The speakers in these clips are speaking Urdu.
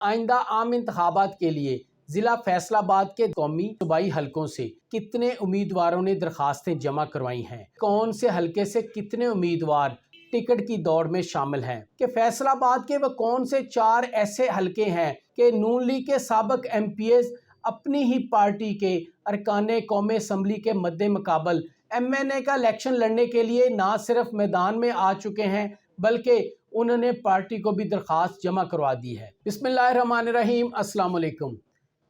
آئندہ عام انتخابات کے لیے ضلع فیصل آباد کے قومی صوبائی حلقوں سے کتنے امیدواروں نے درخواستیں جمع کروائی ہیں؟ کون سے حلقے سے کتنے امیدوار ٹکٹ کی دوڑ میں شامل ہیں؟ کہ فیصل آباد کے وہ کون سے 4 ایسے حلقے ہیں کہ نون لیگ کے سابق ایم پی ایز اپنی ہی پارٹی کے ارکان قومی اسمبلی کے مد مقابل ایم این اے کا الیکشن لڑنے کے لیے نہ صرف میدان میں آ چکے ہیں بلکہ انہوں نے پارٹی کو بھی درخواست جمع کروا دی ہے۔ بسم اللہ الرحمن الرحیم، السلام علیکم۔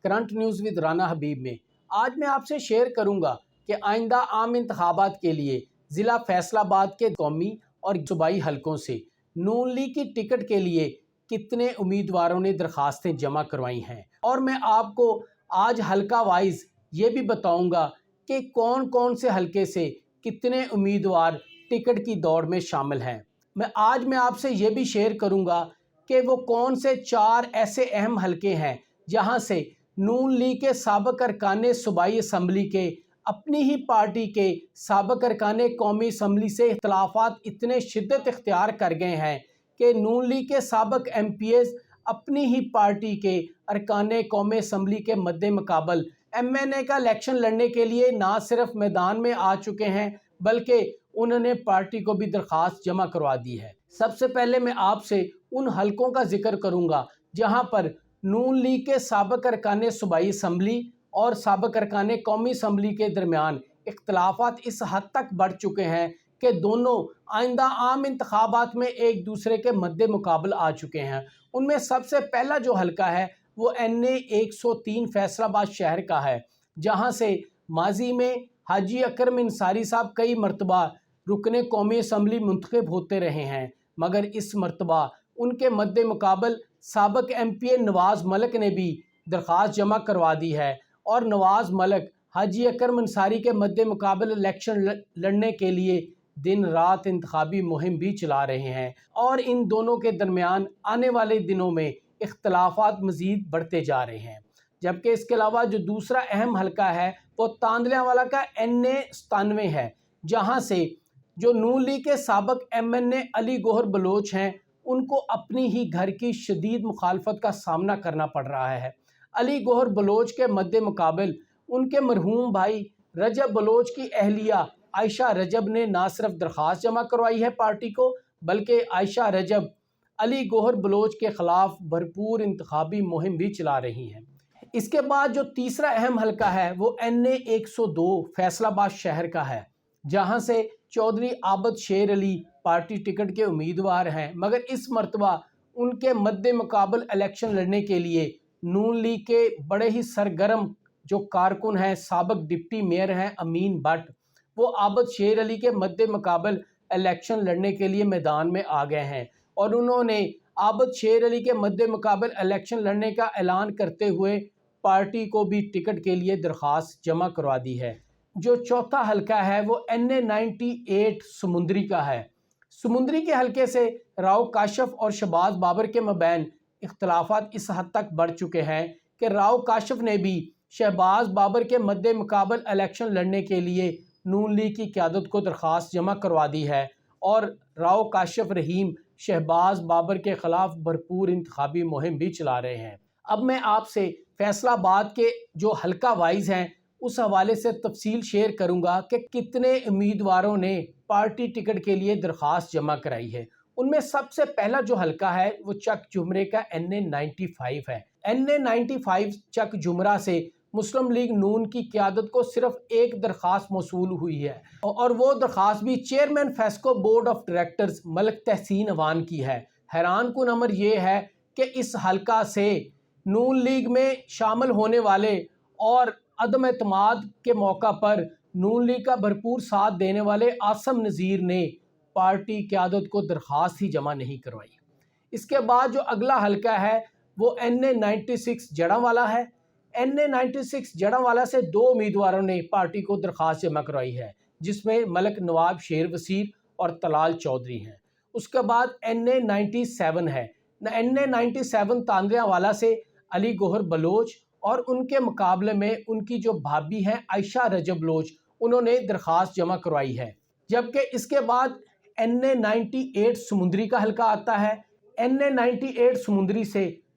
کرنٹ نیوز ود رانا حبیب میں آج میں آپ سے شیئر کروں گا کہ آئندہ عام انتخابات کے لیے ضلع فیصل آباد کے قومی اور صوبائی حلقوں سے نون لیگ کی ٹکٹ کے لیے کتنے امیدواروں نے درخواستیں جمع کروائی ہیں، اور میں آپ کو آج حلقہ وائز یہ بھی بتاؤں گا کہ کون کون سے حلقے سے کتنے امیدوار ٹکٹ کی دوڑ میں شامل ہیں۔ آج میں آپ سے یہ بھی شیئر کروں گا کہ وہ کون سے 4 ایسے اہم حلقے ہیں جہاں سے نون لیگ کے سابق ارکان صوبائی اسمبلی کے اپنی ہی پارٹی کے سابق ارکان قومی اسمبلی سے اختلافات اتنے شدت اختیار کر گئے ہیں کہ نون لیگ کے سابق ایم پی ایز اپنی ہی پارٹی کے ارکان قومی اسمبلی کے مد مقابل ایم این اے کا الیکشن لڑنے کے لیے نہ صرف میدان میں آ چکے ہیں بلکہ انہوں نے پارٹی کو بھی درخواست جمع کروا دی ہے۔ سب سے پہلے میں آپ سے ان حلقوں کا ذکر کروں گا جہاں پر نون لیگ کے سابق ارکان صوبائی اسمبلی اور سابق ارکان قومی اسمبلی کے درمیان اختلافات اس حد تک بڑھ چکے ہیں کہ دونوں آئندہ عام انتخابات میں ایک دوسرے کے مد مقابل آ چکے ہیں۔ ان میں سب سے پہلا جو حلقہ ہے وہ NA 103 فیصل آباد شہر کا ہے، جہاں سے ماضی میں حاجی اکرم انصاری صاحب کئی مرتبہ رکن قومی اسمبلی منتخب ہوتے رہے ہیں، مگر اس مرتبہ ان کے مد مقابل سابق ایم پی اے نواز ملک نے بھی درخواست جمع کروا دی ہے، اور نواز ملک حاجی اکرم انصاری کے مد مقابل الیکشن لڑنے کے لیے دن رات انتخابی مہم بھی چلا رہے ہیں، اور ان دونوں کے درمیان آنے والے دنوں میں اختلافات مزید بڑھتے جا رہے ہیں۔ جبکہ اس کے علاوہ جو دوسرا اہم حلقہ ہے وہ تاندلیاں والا کا NA 97 ہے، جہاں سے جو نون لیگ کے سابق ایم این اے علی گوہر بلوچ ہیں ان کو اپنی ہی گھر کی شدید مخالفت کا سامنا کرنا پڑ رہا ہے۔ علی گوہر بلوچ کے مد مقابل ان کے مرحوم بھائی رجب بلوچ کی اہلیہ عائشہ رجب نے نہ صرف درخواست جمع کروائی ہے پارٹی کو، بلکہ عائشہ رجب علی گوہر بلوچ کے خلاف بھرپور انتخابی مہم بھی چلا رہی ہیں۔ اس کے بعد جو تیسرا اہم حلقہ ہے وہ NA 102 فیصل آباد شہر کا ہے، جہاں سے چودھری عابد شیر علی پارٹی ٹکٹ کے امیدوار ہیں، مگر اس مرتبہ ان کے مد مقابل الیکشن لڑنے کے لیے نون لیگ کے بڑے ہی سرگرم جو کارکن ہیں، سابق ڈپٹی میئر ہیں امین بٹ، وہ عابد شیر علی کے مد مقابل الیکشن لڑنے کے لیے میدان میں آ گئے ہیں، اور انہوں نے عابد شیر علی کے مد مقابل الیکشن لڑنے کا اعلان کرتے ہوئے پارٹی کو بھی ٹکٹ کے لیے درخواست جمع کروا دی ہے۔ جو چوتھا حلقہ ہے وہ NA 98 سمندری کا ہے۔ سمندری کے حلقے سے راؤ کاشف اور شہباز بابر کے مابین اختلافات اس حد تک بڑھ چکے ہیں کہ راؤ کاشف نے بھی شہباز بابر کے مد مقابل الیکشن لڑنے کے لیے نون لیگ کی قیادت کو درخواست جمع کروا دی ہے، اور راؤ کاشف رحیم شہباز بابر کے خلاف بھرپور انتخابی مہم بھی چلا رہے ہیں۔ اب میں آپ سے فیصل آباد کے جو حلقہ وائز ہیں اس حوالے سے تفصیل شیئر کروں گا کہ کتنے امیدواروں نے پارٹی ٹکٹ کے لیے درخواست جمع کرائی ہے۔ ان میں سب سے پہلا جو حلقہ ہے وہ چک جمرے کا NA 95 ہے۔ NA 95 چک جمرہ سے مسلم لیگ نون کی قیادت کو صرف ایک درخواست موصول ہوئی ہے، اور وہ درخواست بھی chairman FESCO board of directors Malik Tehseen Awan کی ہے۔ حیران کن امر یہ ہے کہ اس حلقہ سے نون لیگ میں شامل ہونے والے اور عدم اعتماد کے موقع پر نون لیگ کا بھرپور ساتھ دینے والے عاصم نذیر نے پارٹی قیادت کو درخواست ہی جمع نہیں کروائی۔ اس کے بعد جو اگلا حلقہ ہے وہ NA 96 جڑاں والا ہے۔ NA 96 جڑاں والا سے 2 امیدواروں نے پارٹی کو درخواست جمع کروائی ہے، جس میں ملک نواب شیر وسیر اور طلال چودھری ہیں۔ اس کے بعد NA 97 ہے۔ NA 97 تاندلیاں والا سے علی گوہر بلوچ اور ان کے مقابلے میں ان کی جو بھابی ہیں عائشہ رجب بلوچ، انہوں نے درخواست جمع کروائی ہے۔ جبکہ اس کے بعد NA 98 سمندری کا حلقہ آتا ہے۔ NA 98 سمندری سے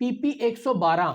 PP-112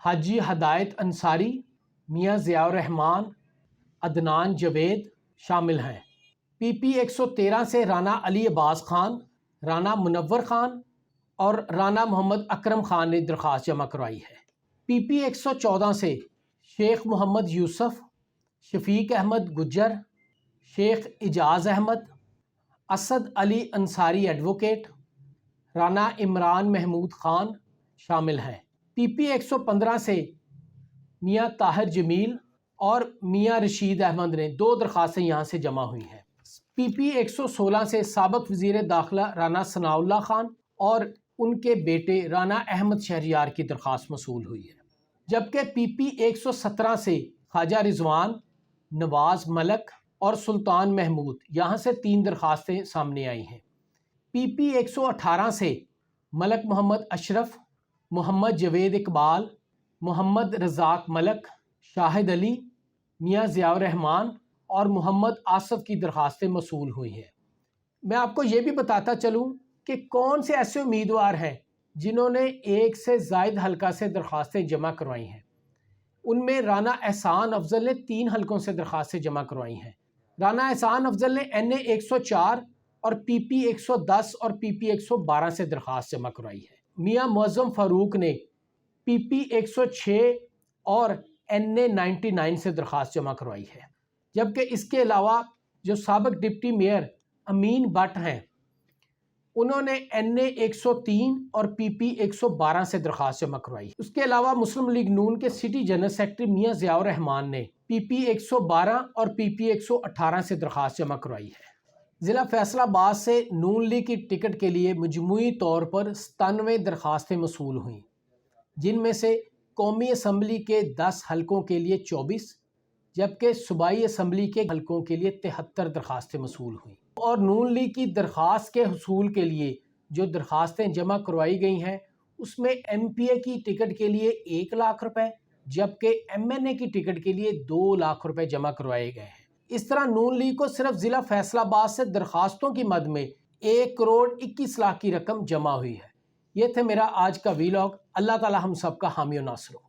حاجی ہدایت انصاری، میاں ضیاء الرحمان، عدنان جوید شامل ہیں۔ پی پی 113 سے رانا علی عباس خان، رانا منور خان اور رانا محمد اکرم خان نے درخواست جمع کروائی ہے۔ پی پی 114 سے شیخ محمد یوسف، شفیق احمد گجر، شیخ اجاز احمد، اسد علی انصاری ایڈوکیٹ، رانا عمران محمود خان شامل ہیں۔ پی پی 115 سے میاں طاہر جمیل اور میاں رشید احمد نے 2 درخواستیں یہاں سے جمع ہوئی ہیں۔ پی پی 116 سے سابق وزیر داخلہ رانا ثناء اللہ خان اور ان کے بیٹے رانا احمد شہریار کی درخواست موصول ہوئی ہے۔ جبکہ پی پی 117 سے خواجہ رضوان، نواز ملک اور سلطان محمود یہاں سے 3 درخواستیں سامنے آئی ہیں۔ پی پی 118 سے ملک محمد اشرف، محمد جوید اقبال، محمد رزاق ملک، شاہد علی، میاں ضیاء الرحمان اور محمد آصف کی درخواستیں موصول ہوئی ہیں۔ میں آپ کو یہ بھی بتاتا چلوں کہ کون سے ایسے امیدوار ہیں جنہوں نے 1 سے زائد حلقہ سے درخواستیں جمع کروائی ہیں۔ ان میں رانا احسان افضل نے 3 حلقوں سے درخواستیں جمع کروائی ہیں۔ رانا احسان افضل نے NA 104 اور پی پی 110 اور پی پی 112 سے درخواست جمع کروائی ہے۔ میاں معظم فاروق نے پی پی 106 اور NA 99 سے درخواست جمع کروائی ہے۔ جبکہ اس کے علاوہ جو سابق ڈپٹی میئر امین بٹ ہیں انہوں نے NA 103 اور پی پی 112 سے درخواست جمع کروائی ہے۔ اس کے علاوہ مسلم لیگ نون کے سٹی جنرل سیکرٹری میاں ضیاء الرحمان نے پی پی 112 اور پی پی 118 سے درخواست جمع کروائی ہے۔ ضلع فیصل آباد سے نون لیگ کی ٹکٹ کے لیے مجموعی طور پر 97 درخواستیں موصول ہوئیں، جن میں سے قومی اسمبلی کے 10 حلقوں کے لیے 24 جبکہ صوبائی اسمبلی کے حلقوں کے لیے 73 درخواستیں موصول ہوئیں۔ اور نون لیگ کی درخواست کے حصول کے لیے جو درخواستیں جمع کروائی گئی ہیں اس میں MPA کی ٹکٹ کے لیے 1 لاکھ روپے جبکہ MNA کی ٹکٹ کے لیے 2 لاکھ روپے جمع کروائے گئے ہیں۔ اس طرح نون لیگ کو صرف ضلع فیصل آباد سے درخواستوں کی مد میں 1 کروڑ 21 لاکھ کی رقم جمع ہوئی ہے۔ یہ تھے میرا آج کا ویلاگ۔ اللہ تعالی ہم سب کا حامی و ناصر ہو۔